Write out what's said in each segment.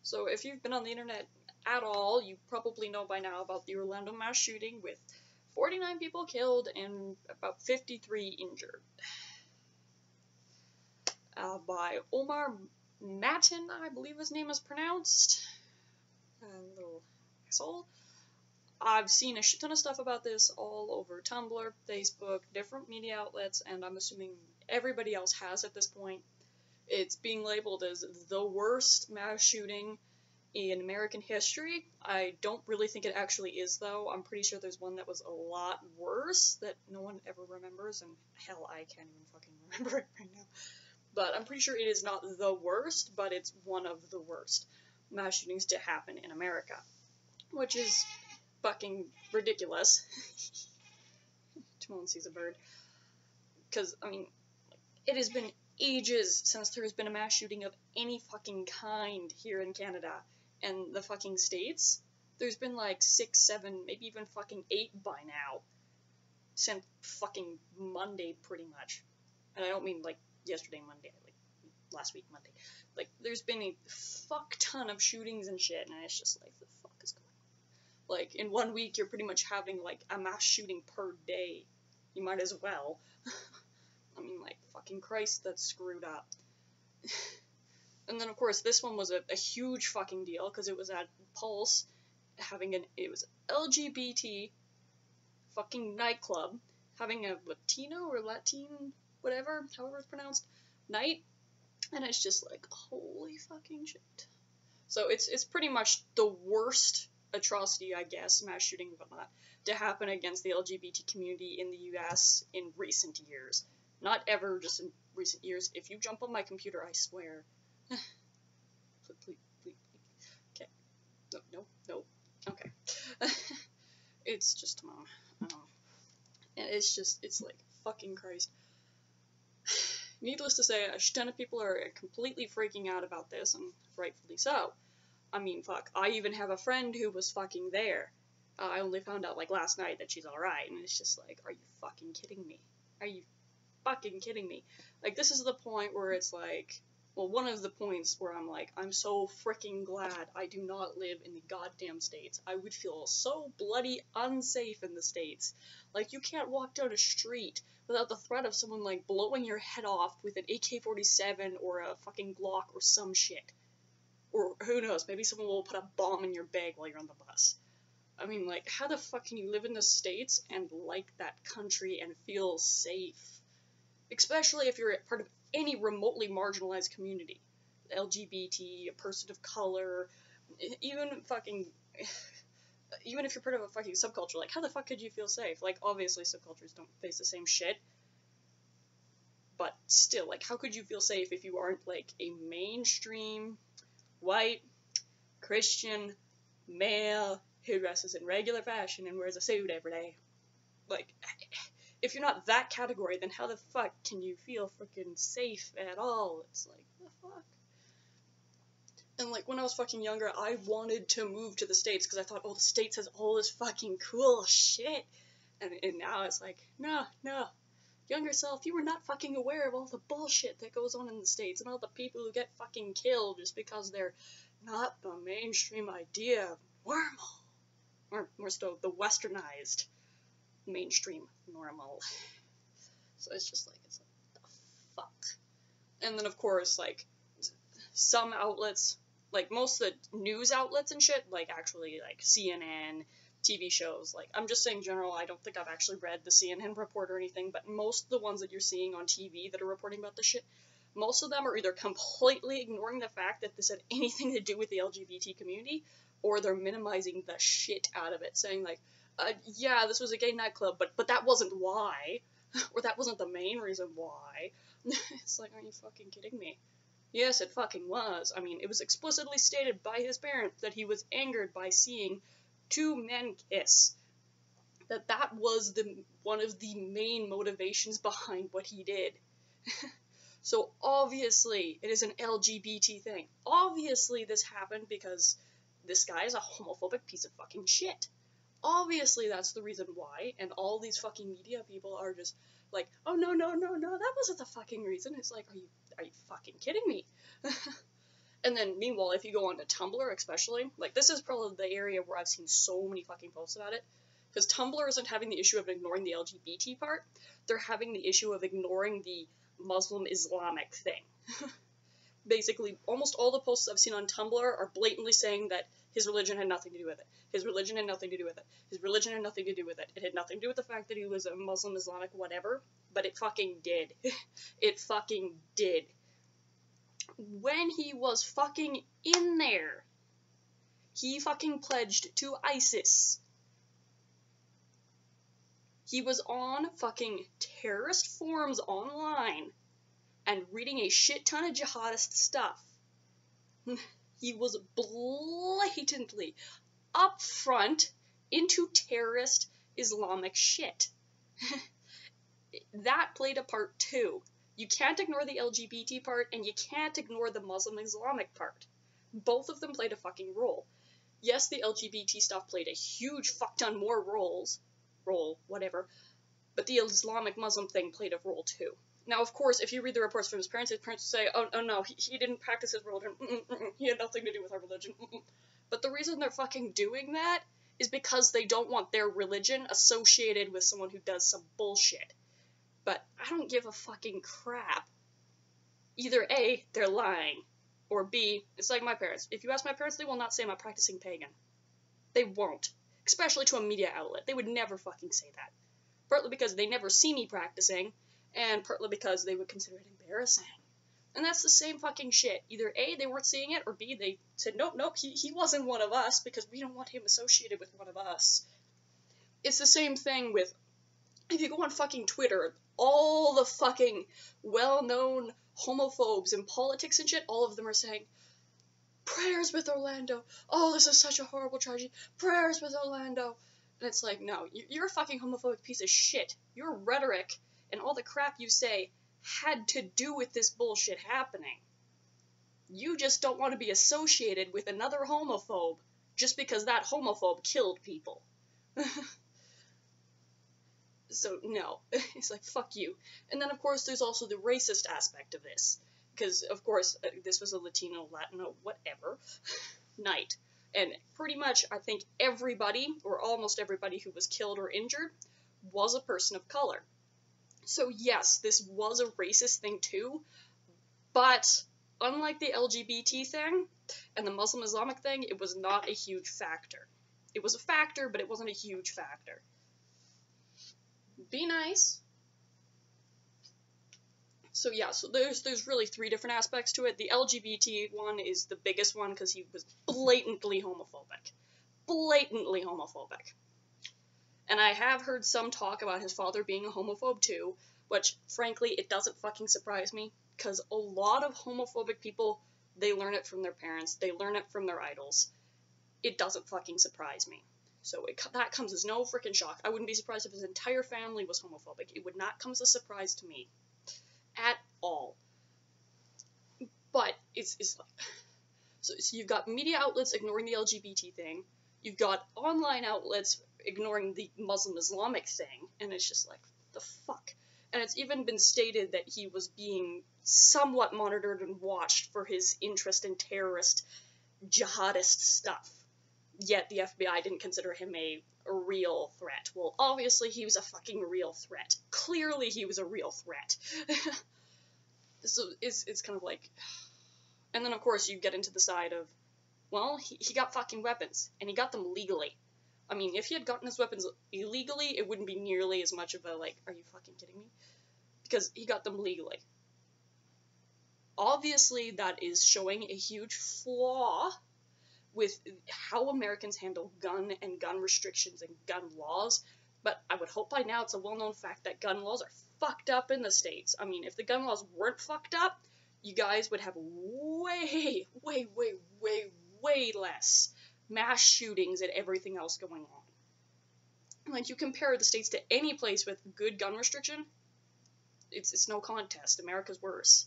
So if you've been on the internet at all, you probably know by now about the Orlando mass shooting with 49 people killed and about 53 injured. By Omar Matin, I believe his name is pronounced. Little asshole. I've seen a shit ton of stuff about this all over Tumblr, Facebook, different media outlets, and I'm assuming everybody else has at this point. It's being labeled as the worst mass shooting in American history. I don't really think it actually is, though. I'm pretty sure there's one that was a lot worse that no one ever remembers, and hell, I can't even fucking remember it right now. But I'm pretty sure it is not the worst, but it's one of the worst mass shootings to happen in America, which is fucking ridiculous. Timon sees a bird. Because, I mean, it has been ages since there has been a mass shooting of any fucking kind here in Canada. And the fucking States, there's been like 6, 7, maybe even fucking 8 by now. Since fucking Monday, pretty much. And I don't mean like yesterday Monday, like last week Monday. Like, there's been a fuck ton of shootings and shit, and it's just like, the fuck is going on? Like, in 1 week, you're pretty much having like a mass shooting per day. You might as well. I mean, like, fucking Christ, that's screwed up. And then, of course, this one was a huge fucking deal, because it was at Pulse, it was LGBT fucking nightclub, having a Latino or Latin, whatever, however it's pronounced, night, and it's just like, holy fucking shit. So it's pretty much the worst atrocity, I guess, mass shooting and whatnot, to happen against the LGBT community in the US in recent years. Not ever, just in recent years. If you jump on my computer, I swear. Please. Okay. No. Okay. It's just, and it's like, fucking Christ. Needless to say, a ton of people are completely freaking out about this, and rightfully so. I mean, fuck, I even have a friend who was fucking there. I only found out, like, last night that she's alright, and it's just like, are you fucking kidding me? Are you fucking kidding me? Like, this is the point where it's like, well, one of the points where I'm like, I'm so freaking glad I do not live in the goddamn States. I would feel so bloody unsafe in the States. Like, you can't walk down a street without the threat of someone, like, blowing your head off with an AK-47 or a fucking Glock or some shit. Or, who knows, maybe someone will put a bomb in your bag while you're on the bus. I mean, like, how the fuck can you live in the States and like that country and feel safe? Especially if you're part of any remotely marginalized community. LGBT, a person of color, even if you're part of a fucking subculture, like, how the fuck could you feel safe? Like, obviously subcultures don't face the same shit, but still, like, how could you feel safe if you aren't, like, a mainstream, white, Christian, male, who dresses in regular fashion and wears a suit every day? Like, if you're not that category, then how the fuck can you feel freaking safe at all? It's like, what the fuck? And, like, when I was fucking younger, I wanted to move to the States, because I thought, oh, the States has all this fucking cool shit. And now it's like, no. Younger self, you were not fucking aware of all the bullshit that goes on in the States, and all the people who get fucking killed just because they're not the mainstream idea of normal. Or more so, the westernized mainstream normal. So it's just like, it's like, the fuck? And then, of course, like, some outlets, like, most of the news outlets and shit, like, actually, like, CNN, TV shows, like, I'm just saying general, I don't think I've actually read the CNN report or anything, but most of the ones that you're seeing on TV that are reporting about this shit, most of them are either completely ignoring the fact that this had anything to do with the LGBT community, or they're minimizing the shit out of it, saying, like, yeah, this was a gay nightclub, but that wasn't why, or that wasn't the main reason why. It's like, are you fucking kidding me? Yes, it fucking was. I mean, it was explicitly stated by his parents that he was angered by seeing 2 men kiss. That was one of the main motivations behind what he did. So obviously, it is an LGBT thing. Obviously, this happened because this guy is a homophobic piece of fucking shit. Obviously, that's the reason why, and all these fucking media people are just like, oh, no, that wasn't the fucking reason. It's like, are you fucking kidding me? And then, meanwhile, if you go onto Tumblr, especially, like, this is probably the area where I've seen so many fucking posts about it, because Tumblr isn't having the issue of ignoring the LGBT part, they're having the issue of ignoring the Muslim-Islamic thing. Basically, almost all the posts I've seen on Tumblr are blatantly saying that his religion had nothing to do with it. His religion had nothing to do with it. His religion had nothing to do with it. It had nothing to do with the fact that he was a Muslim, Islamic, whatever, but it fucking did. It fucking did. When he was fucking in there, he fucking pledged to ISIS. He was on fucking terrorist forums online and reading a shit ton of jihadist stuff. He was blatantly upfront into terrorist Islamic shit. That played a part too. You can't ignore the LGBT part, and you can't ignore the Muslim-Islamic part. Both of them played a fucking role. Yes, the LGBT stuff played a huge fuck ton more whatever, but the Islamic Muslim thing played a role too. Now, of course, if you read the reports from his parents will say, oh no, he didn't practice his religion, he had nothing to do with our religion, But the reason they're fucking doing that is because they don't want their religion associated with someone who does some bullshit. But I don't give a fucking crap. Either A, they're lying, or B, it's like my parents. If you ask my parents, they will not say I'm a practicing pagan. They won't. Especially to a media outlet. They would never fucking say that. Partly because they never see me practicing, and partly because they would consider it embarrassing. And that's the same fucking shit. Either A, they weren't seeing it, or B, they said, nope, he wasn't one of us, because we don't want him associated with one of us. It's the same thing with, if you go on fucking Twitter, all the fucking well-known homophobes in politics and shit, all of them are saying, prayers with Orlando. Oh, this is such a horrible tragedy. Prayers with Orlando. And it's like, no, you're a fucking homophobic piece of shit. Your rhetoric and all the crap you say had to do with this bullshit happening. You just don't want to be associated with another homophobe just because that homophobe killed people. So, no. It's like, fuck you. And then, of course, there's also the racist aspect of this. Because, of course, this was a Latino, whatever, night. And pretty much, I think everybody, or almost everybody who was killed or injured, was a person of color. So, yes, this was a racist thing, too. But, unlike the LGBT thing, and the Muslim-Islamic thing, it was not a huge factor. It was a factor, but it wasn't a huge factor. Be nice. So yeah, so there's really three different aspects to it. The LGBT one is the biggest one because he was blatantly homophobic. Blatantly homophobic. And I have heard some talk about his father being a homophobe too, which, frankly, it doesn't fucking surprise me, because a lot of homophobic people, they learn it from their parents, they learn it from their idols. It doesn't fucking surprise me. So that comes as no freaking shock. I wouldn't be surprised if his entire family was homophobic. It would not come as a surprise to me. At all. But it's like... So you've got media outlets ignoring the LGBT thing. You've got online outlets ignoring the Muslim-Islamic thing. And it's just like, the fuck? And it's even been stated that he was being somewhat monitored and watched for his interest in terrorist, jihadist stuff. Yet the FBI didn't consider him a real threat. Well, obviously he was a fucking real threat. Clearly he was a real threat. So it's kind of like... And then, of course, you get into the side of, well, he got fucking weapons, and he got them legally. I mean, if he had gotten his weapons illegally, it wouldn't be nearly as much of a, like, are you fucking kidding me? Because he got them legally. Obviously, that is showing a huge flaw with how Americans handle gun and gun restrictions and gun laws, but I would hope by now it's a well-known fact that gun laws are fucked up in the States. I mean, if the gun laws weren't fucked up, you guys would have way less mass shootings and everything else going on. Like, you compare the States to any place with good gun restriction, it's no contest. America's worse.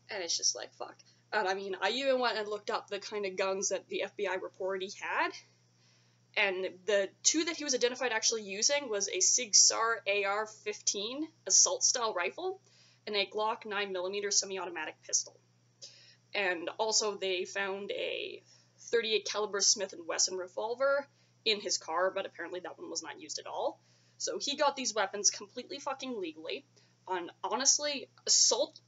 And it's just like, fuck. And I mean, I even went and looked up the kind of guns that the FBI reported he had, and the two that he was identified actually using was a Sig Sauer AR-15 assault-style rifle, and a Glock 9mm semi-automatic pistol. And also they found a .38 caliber Smith & Wesson revolver in his car, but apparently that one was not used at all. So he got these weapons completely fucking legally. Honestly, assault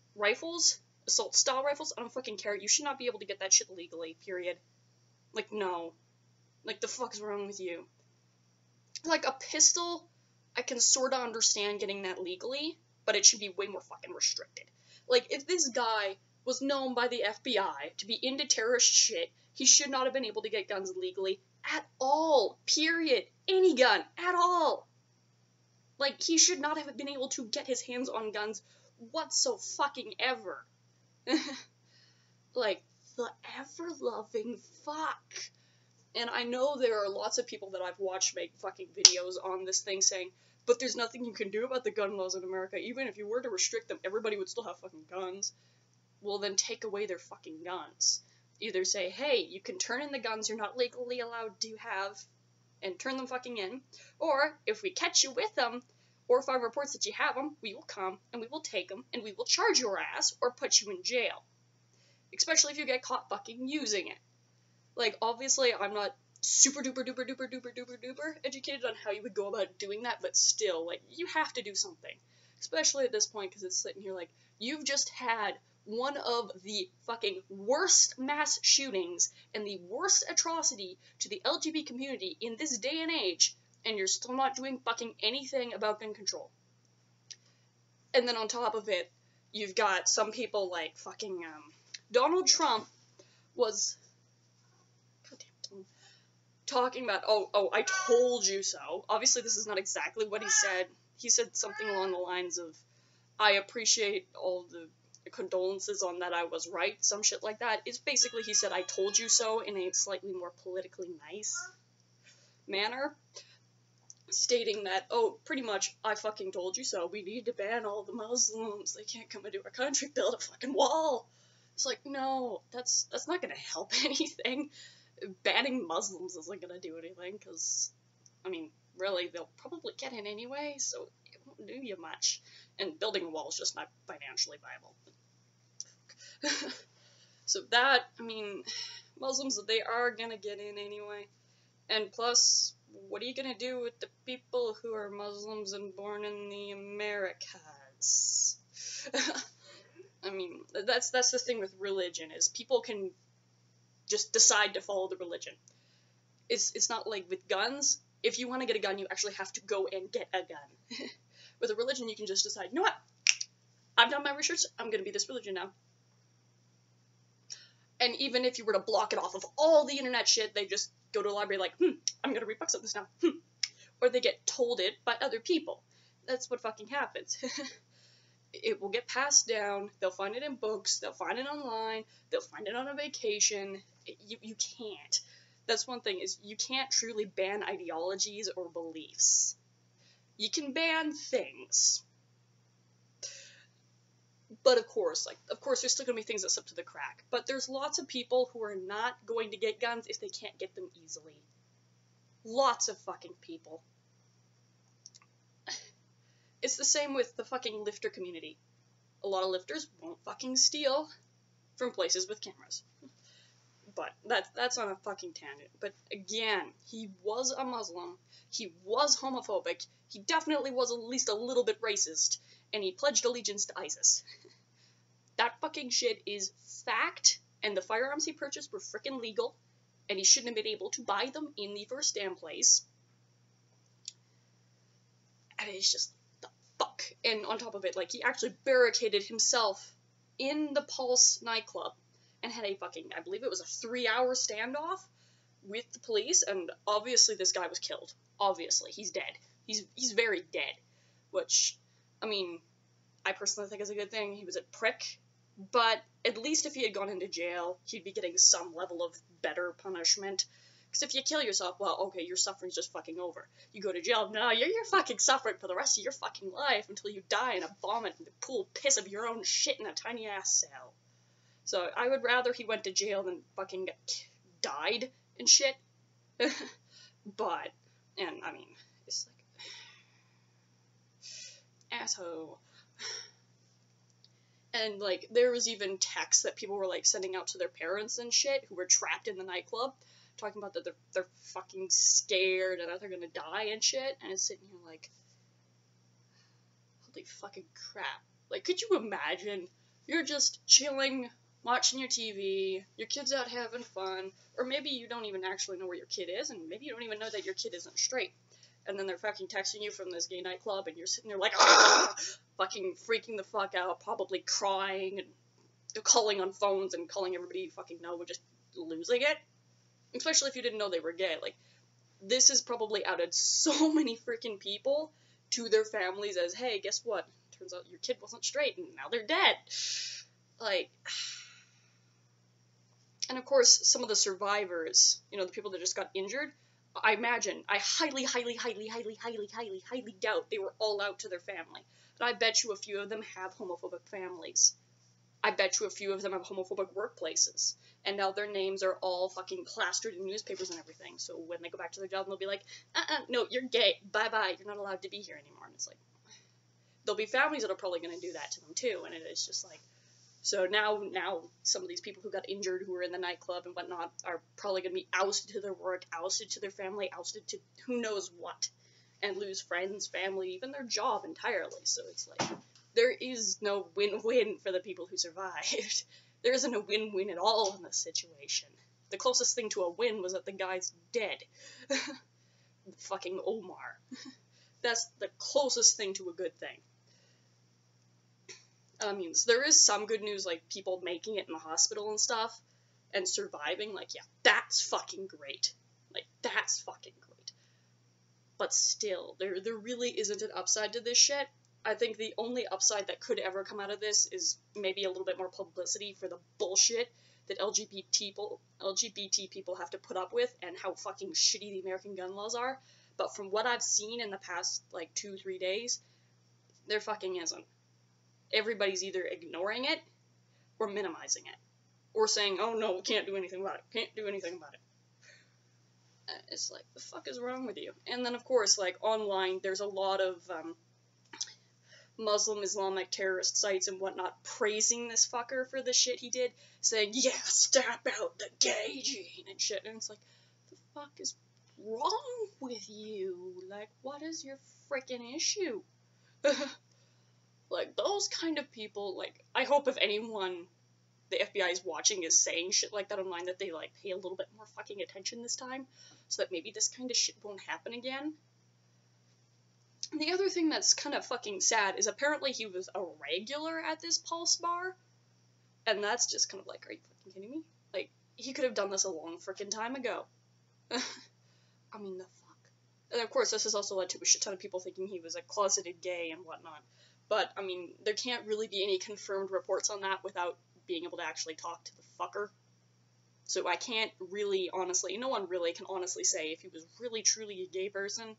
style rifles, I don't fucking care. You should not be able to get that shit legally, period. Like, no. Like, the fuck's wrong with you? Like, a pistol, I can sorta understand getting that legally, but it should be way more fucking restricted. Like, if this guy was known by the FBI to be into terrorist shit, he should not have been able to get guns legally at all. Period. Any gun. At all. Like, he should not have been able to get his hands on guns whatso-fucking-ever. Like, the ever-loving fuck. And I know there are lots of people that I've watched make fucking videos on this thing saying, but there's nothing you can do about the gun laws in America. Even if you were to restrict them, everybody would still have fucking guns. Well, then take away their fucking guns. Either say, hey, you can turn in the guns you're not legally allowed to have, and turn them fucking in, or if we catch you with them, or find reports that you have them, we will come, and we will take them, and we will charge your ass, or put you in jail. Especially if you get caught fucking using it. Like, obviously, I'm not super duper duper duper duper duper duper educated on how you would go about doing that, but still, like, you have to do something. Especially at this point, because it's sitting here like, you've just had one of the fucking worst mass shootings and the worst atrocity to the LGBT community in this day and age, and you're still not doing fucking anything about gun control. And then on top of it, you've got some people like fucking, Donald Trump was talking about, oh, I told you so. Obviously, this is not exactly what he said. He said something along the lines of, I appreciate all the condolences on that I was right, some shit like that. It's basically, he said, I told you so, in a slightly more politically nice manner, stating that, oh, pretty much, I fucking told you so. We need to ban all the Muslims. They can't come into our country. Build a fucking wall. It's like, no, that's not gonna help anything. Banning Muslims isn't gonna do anything, because, I mean, really, they'll probably get in anyway, so it won't do you much. And building a wall is just not financially viable. So that, I mean, Muslims, they are gonna get in anyway. And plus, what are you gonna do with the people who are Muslims and born in the Americas? I mean, that's the thing with religion, is people can just decide to follow the religion. It's not like with guns. If you want to get a gun, you actually have to go and get a gun. With a religion, you can just decide, you know what? I've done my research, I'm gonna be this religion now. And even if you were to block it off of all the internet shit, they just go to a library like, I'm gonna read books on this now. Or they get told it by other people. That's what fucking happens. It will get passed down, they'll find it in books, they'll find it online, they'll find it on a vacation. You can't. That's one thing, is you can't truly ban ideologies or beliefs. You can ban things. But of course, there's still gonna be things that slip to the crack. But there's lots of people who are not going to get guns if they can't get them easily. Lots of fucking people. It's the same with the fucking lifter community. A lot of lifters won't fucking steal from places with cameras. But that's on a fucking tangent. But again, he was a Muslim. He was homophobic. He definitely was at least a little bit racist. And he pledged allegiance to ISIS. That fucking shit is fact. And the firearms he purchased were frickin' legal. And he shouldn't have been able to buy them in the first damn place. And it's just, the fuck. And on top of it, like, he actually barricaded himself in the Pulse nightclub. And had a fucking, I believe it was a 3-hour standoff with the police, and obviously this guy was killed. Obviously, he's dead. He's very dead. Which, I mean, I personally think is a good thing. He was a prick, but at least if he had gone into jail, he'd be getting some level of better punishment. Because if you kill yourself, well, okay, your suffering's just fucking over. You go to jail, no, you're fucking suffering for the rest of your fucking life until you die in a vomit in the pool of piss of your own shit in a tiny-ass cell. So I would rather he went to jail than fucking died and shit. But, and I mean, it's like, asshole. And, like, there was even texts that people were, like, sending out to their parents and shit who were trapped in the nightclub, talking about that they're fucking scared and that they're gonna die and shit, and it's sitting here like, holy fucking crap. Like, could you imagine? You're just chilling, watching your TV, your kid's out having fun, or maybe you don't even actually know where your kid is, and maybe you don't even know that your kid isn't straight. And then they're fucking texting you from this gay nightclub, and you're sitting there like, ah! Fucking freaking the fuck out, probably crying, and calling on phones, and calling everybody you fucking know, and just losing it. Especially if you didn't know they were gay. Like, this has probably outed so many freaking people to their families as, hey, guess what? Turns out your kid wasn't straight, and now they're dead. Like, and of course, some of the survivors, you know, the people that just got injured, I imagine, I highly doubt they were all out to their family. And I bet you a few of them have homophobic families. I bet you a few of them have homophobic workplaces. And now their names are all fucking plastered in newspapers and everything. So when they go back to their job, they'll be like, no, you're gay. Bye-bye. You're not allowed to be here anymore. And it's like, there'll be families that are probably going to do that to them too. And it is just like, so now some of these people who got injured, who were in the nightclub and whatnot, are probably going to be ousted to their work, ousted to their family, ousted to who knows what, and lose friends, family, even their job entirely. So it's like, there is no win-win for the people who survived. There isn't a win-win at all in this situation. The closest thing to a win was that the guy's dead. Fucking Omar. That's the closest thing to a good thing. I mean, so there is some good news, like people making it in the hospital and stuff, and surviving. Like, yeah, that's fucking great. Like, that's fucking great. But still, there really isn't an upside to this shit. I think the only upside that could ever come out of this is maybe a little bit more publicity for the bullshit that LGBT people have to put up with, and how fucking shitty the American gun laws are. But from what I've seen in the past, like, 2-3 days, there fucking isn't. Everybody's either ignoring it, or minimizing it. Or saying, oh no, we can't do anything about it. Can't do anything about it. It's like, the fuck is wrong with you? And then, of course, like, online, there's a lot of, Muslim Islamic terrorist sites and whatnot praising this fucker for the shit he did, saying, yeah, stamp out the gay gene and shit. And it's like, the fuck is wrong with you? Like, what is your freaking issue? Like, those kind of people, like, I hope if anyone the FBI is watching is saying shit like that online, that they, like, pay a little bit more fucking attention this time, so that maybe this kind of shit won't happen again. And the other thing that's kind of fucking sad is apparently he was a regular at this Pulse bar, and that's just kind of like, are you fucking kidding me? Like, he could have done this a long freaking time ago. I mean, the fuck. And of course, this has also led to a shit ton of people thinking he was a closeted gay and whatnot. But, I mean, there can't really be any confirmed reports on that without being able to actually talk to the fucker. So I can't really honestly, no one really can honestly say if he was really truly a gay person,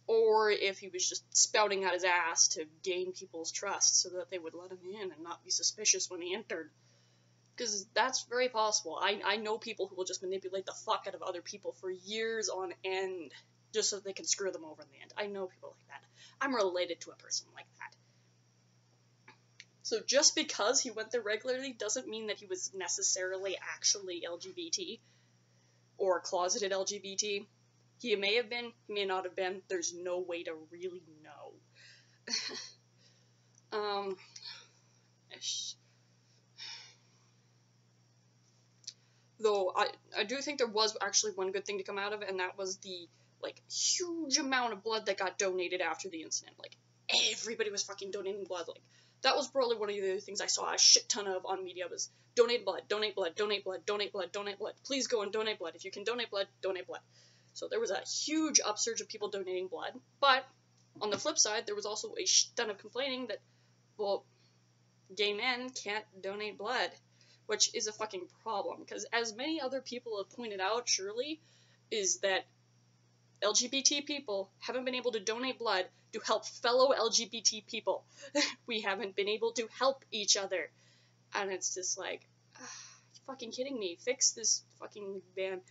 or if he was just spouting out his ass to gain people's trust so that they would let him in and not be suspicious when he entered. Because that's very possible. I know people who will just manipulate the fuck out of other people for years on end, just so they can screw them over in the end. I know people like that. I'm related to a person like that. So just because he went there regularly doesn't mean that he was necessarily actually LGBT, or closeted LGBT. He may have been, he may not have been, there's no way to really know. Though, I do think there was actually one good thing to come out of it, and that was the, like, huge amount of blood that got donated after the incident. Like, everybody was fucking donating blood. Like, that was probably one of the other things I saw a shit ton of on media was, donate blood, donate blood, donate blood, donate blood, donate blood. Please go and donate blood. If you can donate blood, donate blood. So there was a huge upsurge of people donating blood. But, on the flip side, there was also a shit ton of complaining that, well, gay men can't donate blood. Which is a fucking problem, because as many other people have pointed out, surely, is that LGBT people haven't been able to donate blood to help fellow LGBT people. We haven't been able to help each other. And it's just like, you fucking kidding me? Fix this fucking ban.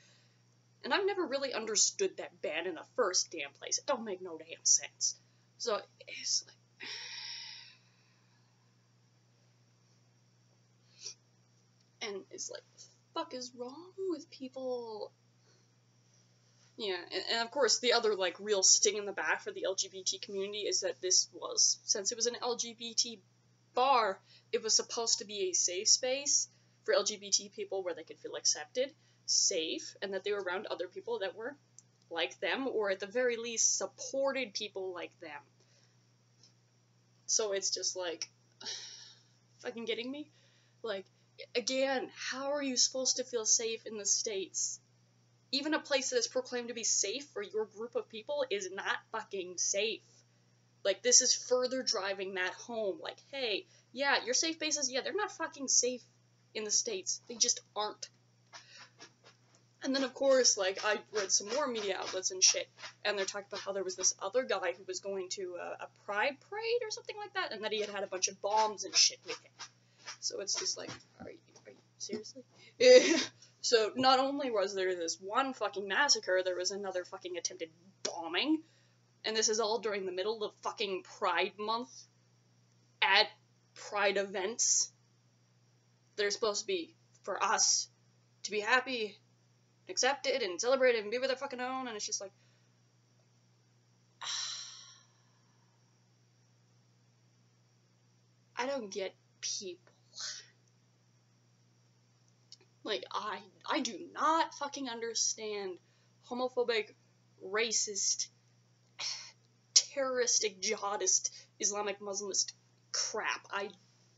And I've never really understood that ban in the first damn place. It don't make no damn sense. So, it's like, And it's like, what the fuck is wrong with people? Yeah, and of course, the other, like, real sting in the back for the LGBT community is that this was, since it was an LGBT bar, it was supposed to be a safe space for LGBT people where they could feel accepted, safe, and that they were around other people that were like them, or at the very least, supported people like them. So it's just like, fucking getting me? Like, again, how are you supposed to feel safe in the States? Even a place that is proclaimed to be safe for your group of people is not fucking safe. Like, this is further driving that home. Like, hey, yeah, your safe bases, yeah, they're not fucking safe in the States. They just aren't. And then, of course, like, I read some more media outlets and shit, and they're talking about how there was this other guy who was going to a pride parade or something like that, and that he had a bunch of bombs and shit with him. So it's just like, are you seriously? So not only was there this one fucking massacre, there was another fucking attempted bombing, and this is all during the middle of fucking Pride Month at Pride events. They're supposed to be for us to be happy, accepted, and celebrated, and be with our fucking own, and it's just like, I don't get people. Like, I do not fucking understand homophobic, racist, terroristic, jihadist, Islamic Muslimist crap. I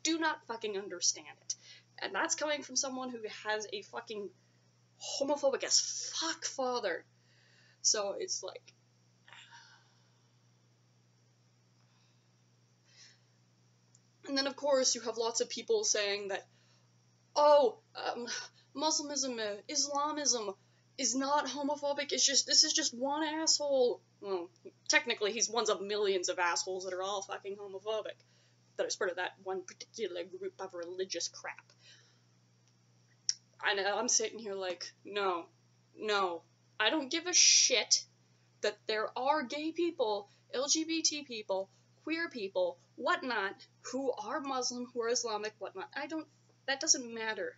do not fucking understand it. And that's coming from someone who has a fucking homophobic as fuck father. So it's like, and then of course you have lots of people saying that, oh, Muslimism, Islamism is not homophobic, this is just one asshole. Well, technically he's one of millions of assholes that are all fucking homophobic, that are part of that one particular group of religious crap. I know, I'm sitting here like, no, I don't give a shit that there are gay people, LGBT people, queer people, whatnot, who are Muslim, who are Islamic, whatnot. That doesn't matter.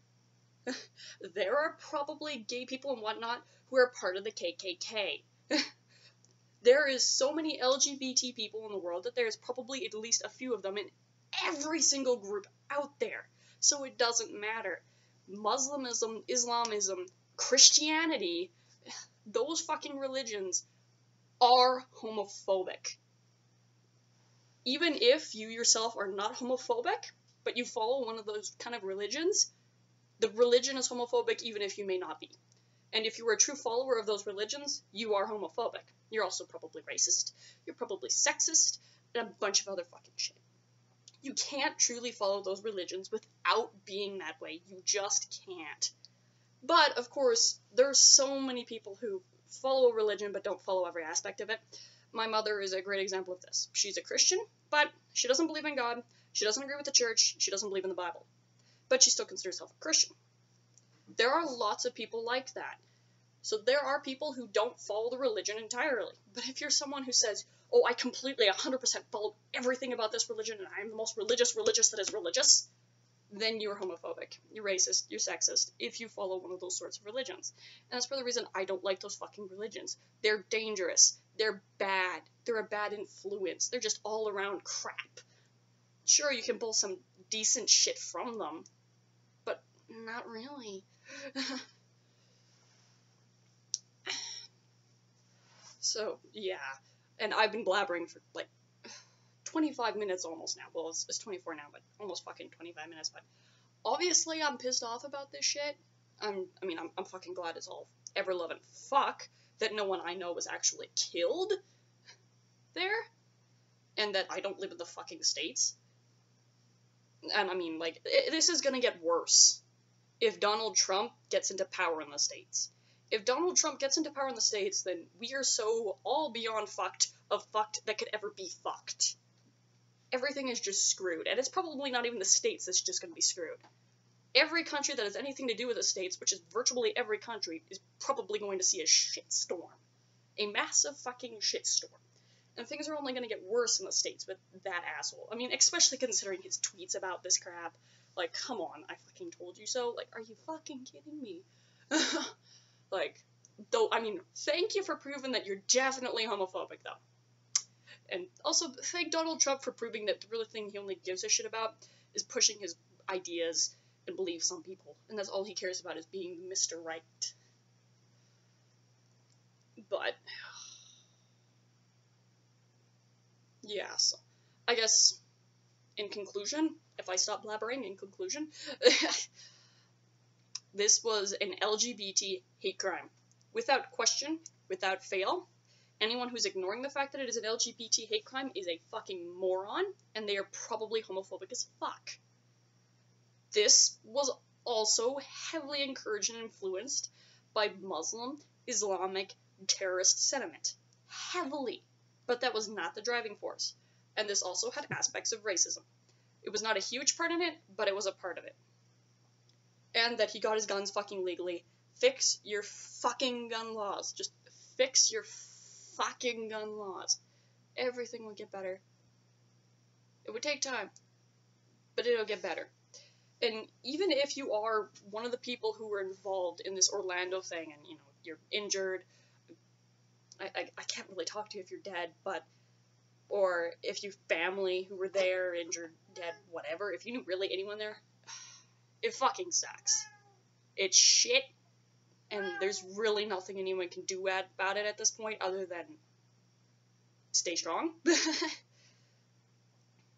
There are probably gay people and whatnot who are part of the KKK. There is so many LGBT people in the world that there's probably at least a few of them in every single group out there. So it doesn't matter. Muslimism, Islamism, Christianity, those fucking religions are homophobic. Even if you yourself are not homophobic, but you follow one of those kind of religions, the religion is homophobic even if you may not be. And if you are a true follower of those religions, you are homophobic. You're also probably racist, you're probably sexist, and a bunch of other fucking shit. You can't truly follow those religions without being that way. You just can't. But, of course, there's so many people who follow a religion but don't follow every aspect of it. My mother is a great example of this. She's a Christian, but she doesn't believe in God, she doesn't agree with the church, she doesn't believe in the Bible. But she still considers herself a Christian. There are lots of people like that. So there are people who don't follow the religion entirely. But if you're someone who says, oh, I completely 100% follow everything about this religion and I'm the most religious that is religious, then you're homophobic, you're racist, you're sexist, if you follow one of those sorts of religions. And that's for the reason I don't like those fucking religions. They're dangerous, they're bad, they're a bad influence, they're just all around crap. Sure, you can pull some decent shit from them, but not really. So, yeah. And I've been blabbering for, like, 25 minutes almost now. Well, it's 24 now, but almost fucking 25 minutes. But obviously I'm pissed off about this shit. I'm fucking glad it's all ever-loving fuck that no one I know was actually killed there. And that I don't live in the fucking States. And, I mean, like, this is gonna get worse if Donald Trump gets into power in the States. If Donald Trump gets into power in the States, then we are so all beyond fucked of fucked that could ever be fucked. Everything is just screwed, and it's probably not even the States that's just going to be screwed. Every country that has anything to do with the States, which is virtually every country, is probably going to see a shitstorm. A massive fucking shitstorm. And things are only going to get worse in the States with that asshole. I mean, especially considering his tweets about this crap. Like, come on, I fucking told you so. Like, are you fucking kidding me? Like, though, I mean, thank you for proving that you're definitely homophobic, though. And also, thank Donald Trump for proving that the real thing he only gives a shit about is pushing his ideas and beliefs on people. And that's all he cares about, is being Mr. Right. But, yeah, so, I guess, in conclusion, if I stop blabbering, in conclusion, this was an LGBT hate crime. Without question, without fail. Anyone who's ignoring the fact that it is an LGBT hate crime is a fucking moron, and they are probably homophobic as fuck. This was also heavily encouraged and influenced by Muslim, Islamic, terrorist sentiment. Heavily. But that was not the driving force. And this also had aspects of racism. It was not a huge part in it, but it was a part of it. And that he got his guns fucking legally. Fix your fucking gun laws. Just fix your fucking gun laws. Everything will get better. It would take time, but it'll get better. And even if you are one of the people who were involved in this Orlando thing, and, you know, you're injured, I can't really talk to you if you're dead, but, or if you family who were there, injured, dead, whatever, if you knew really anyone there, it fucking sucks. It's shit, and there's really nothing anyone can do about it at this point other than stay strong.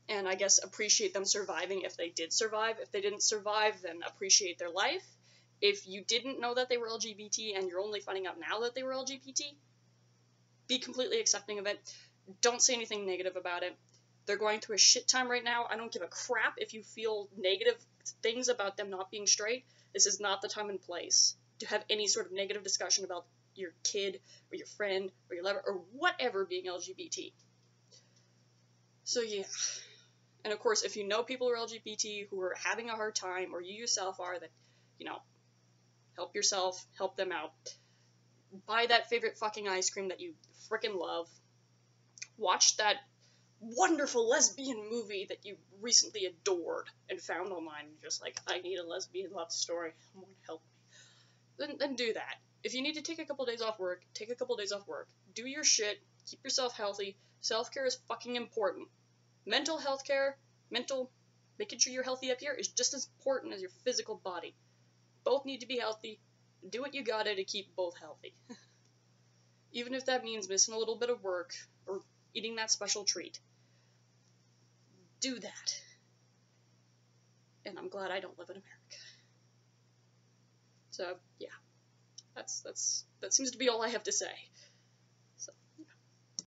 And I guess appreciate them surviving if they did survive. If they didn't survive, then appreciate their life. If you didn't know that they were LGBT and you're only finding out now that they were LGBT, be completely accepting of it. Don't say anything negative about it. They're going through a shit time right now. I don't give a crap if you feel negative things about them not being straight. This is not the time and place to have any sort of negative discussion about your kid or your friend or your lover or whatever being LGBT. So yeah. And of course, if you know people who are LGBT who are having a hard time, or you yourself are, that, you know, help yourself, help them out. Buy that favorite fucking ice cream that you frickin' love. Watch that wonderful lesbian movie that you recently adored and found online. And just like, I need a lesbian love story. Someone help me. Then do that. If you need to take a couple days off work, take a couple days off work. Do your shit. Keep yourself healthy. Self-care is fucking important. Mental health care, making sure you're healthy up here is just as important as your physical body. Both need to be healthy. Do what you gotta to keep both healthy. Even if that means missing a little bit of work or eating that special treat. Do that. And I'm glad I don't live in America. So, yeah. That seems to be all I have to say.